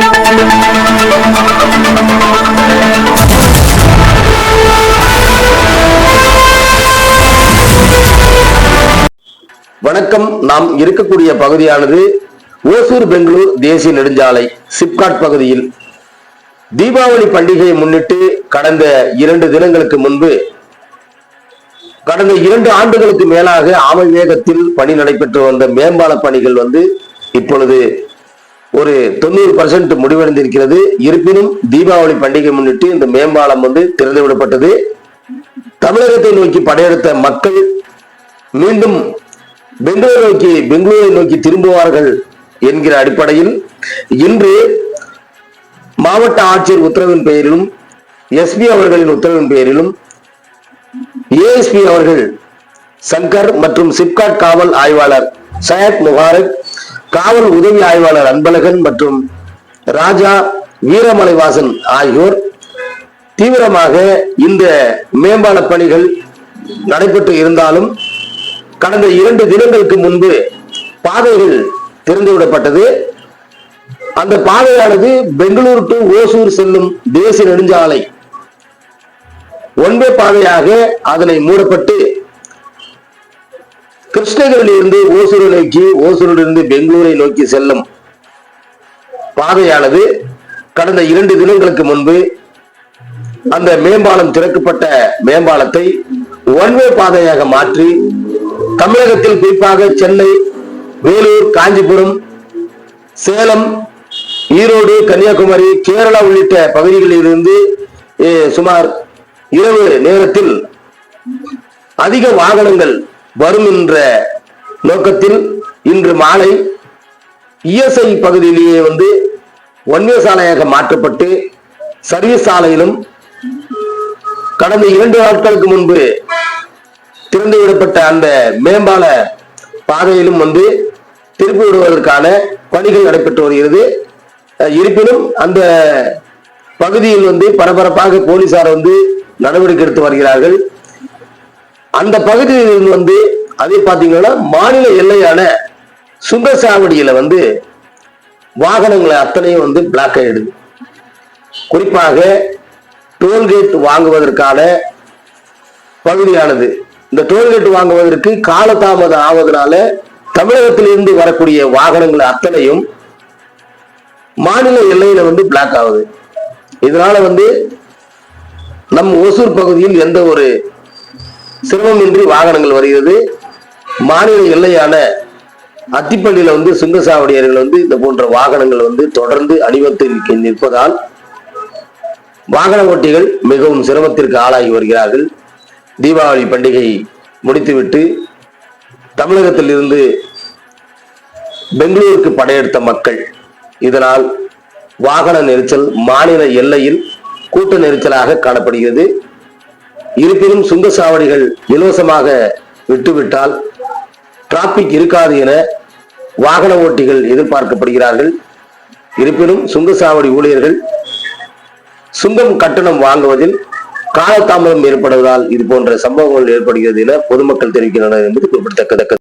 வணக்கம். நாம் இருக்கக்கூடிய பகுதியானது ஓசூர் பெங்களூர் தேசிய நெடுஞ்சாலை சிப்காட் பகுதியில் தீபாவளி பண்டிகையை முன்னிட்டு கடந்த 2 தினங்களுக்கு முன்பு கடந்த 2 ஆண்டுகளுக்கு மேலாக ஆமை வேகத்தில் பணி நடைபெற்று வந்த மேம்பால பணிகள் இப்பொழுது ஒரு 90% முடிவடைந்திருக்கிறது. இருப்பினும் தீபாவளி பண்டிகை முன்னிட்டு இந்த மேம்பாலம் திறந்து விடப்பட்டது. தமிழகத்தை நோக்கி படையெடுத்த மக்கள் மீண்டும் பெங்களூரை நோக்கி திரும்புவார்கள் என்கிற அடிப்படையில் இன்று மாவட்ட ஆட்சியர் உத்தரவின் பெயரிலும் எஸ்பி அவர்களின் உத்தரவின் பெயரிலும் ஏஎஸ்பி அவர்கள் சங்கர் மற்றும் சிப்காட் காவல் ஆய்வாளர் சையத் முபாரக், காவல் உதவி ஆய்வாளர் அன்பழகன் மற்றும் ராஜா வீரமலைவாசன் ஆகியோர் தீவிரமாக இந்த மேம்பால பணிகள் நடைபெற்று இருந்தாலும் கடந்த 2 தினங்களுக்கு முன்பு பாதைகள் திறந்துவிடப்பட்டது. அந்த பாதையானது பெங்களூர் டு ஓசூர் செல்லும் தேசிய நெடுஞ்சாலை ஒன்பே பாதையாக அதனை மூடப்பட்டு கிருஷ்ணகிரியில் இருந்து ஓசூரை நோக்கி, ஓசூரிலிருந்து பெங்களூரை நோக்கி செல்லும் பாதையானது கடந்த 2 தினங்களுக்கு முன்பு அந்த மேம்பாலம் திறக்கப்பட்ட மேம்பாலத்தை ஒன்வே பாதையாக மாற்றி தமிழகத்தில் குறிப்பாக சென்னை, வேலூர், காஞ்சிபுரம், சேலம், ஈரோடு, கன்னியாகுமரி, கேரளா உள்ளிட்ட பகுதிகளில் இருந்து சுமார் இரவு நேரத்தில் அதிக வாகனங்கள் வரும் என்ற நோக்கத்தில் இன்று மாலை இஎஸ்ஐ பகுதியிலேயே ஒன்வே சாலையாக மாற்றப்பட்டு சர்வீஸ் சாலையிலும் கடந்த 2 நாட்களுக்கு முன்பு திறந்து விடப்பட்ட அந்த மேம்பால பாதையிலும் திருப்பி விடுவதற்கான பணிகள் நடைபெற்று வருகிறது. இருப்பினும் அந்த பகுதியில் பரபரப்பாக போலீசார் நடவடிக்கை எடுத்து வருகிறார்கள். அந்த பகுதியில் அதே பார்த்தீங்கன்னா மாநில எல்லையான சுங்கசாவடியில வாகனங்களை அத்தனையும் பிளாக் ஆயிடுது. குறிப்பாக டோல்கேட் வாங்குவதற்கான பகுதியானது இந்த டோல்கேட் வாங்குவதற்கு காலதாமதம் ஆவதனால தமிழகத்திலிருந்து வரக்கூடிய வாகனங்கள் அத்தனையும் மாநில எல்லையில பிளாக் ஆகுது. இதனால நம் ஓசூர் பகுதியில் எந்த ஒரு சிரமமின்றி வாகனங்கள் வருகிறது. மாநில எல்லையான அத்திப்பள்ளியில சுங்கசாவடியர்கள் இந்த போன்ற வாகனங்கள் தொடர்ந்து அணிவகுத்து நிற்பதால் வாகன ஓட்டிகள் மிகவும் சிரமத்திற்கு ஆளாகி வருகிறார்கள். தீபாவளி பண்டிகை முடித்துவிட்டு தமிழகத்தில் இருந்து பெங்களூருக்கு படையெடுத்த மக்கள், இதனால் வாகன நெரிசல் மாநில எல்லையில் கூட்ட நெரிசலாக காணப்படுகிறது. இருப்பினும் சுங்கசாவடிகள் இலவசமாக விட்டுவிட்டால் டிராபிக் இருக்காது என வாகன ஓட்டிகள் எதிர்பார்க்கப்படுகிறார்கள். இருப்பினும் சுங்கசாவடி ஊழியர்கள் சுங்கம் கட்டணம் வாங்குவதில் காலதாமதம் ஏற்படுவதால் இது போன்ற சம்பவங்கள் ஏற்படுகிறது என பொதுமக்கள் தெரிவிக்கின்றனர் என்பது குறிப்பிடத்தக்கது.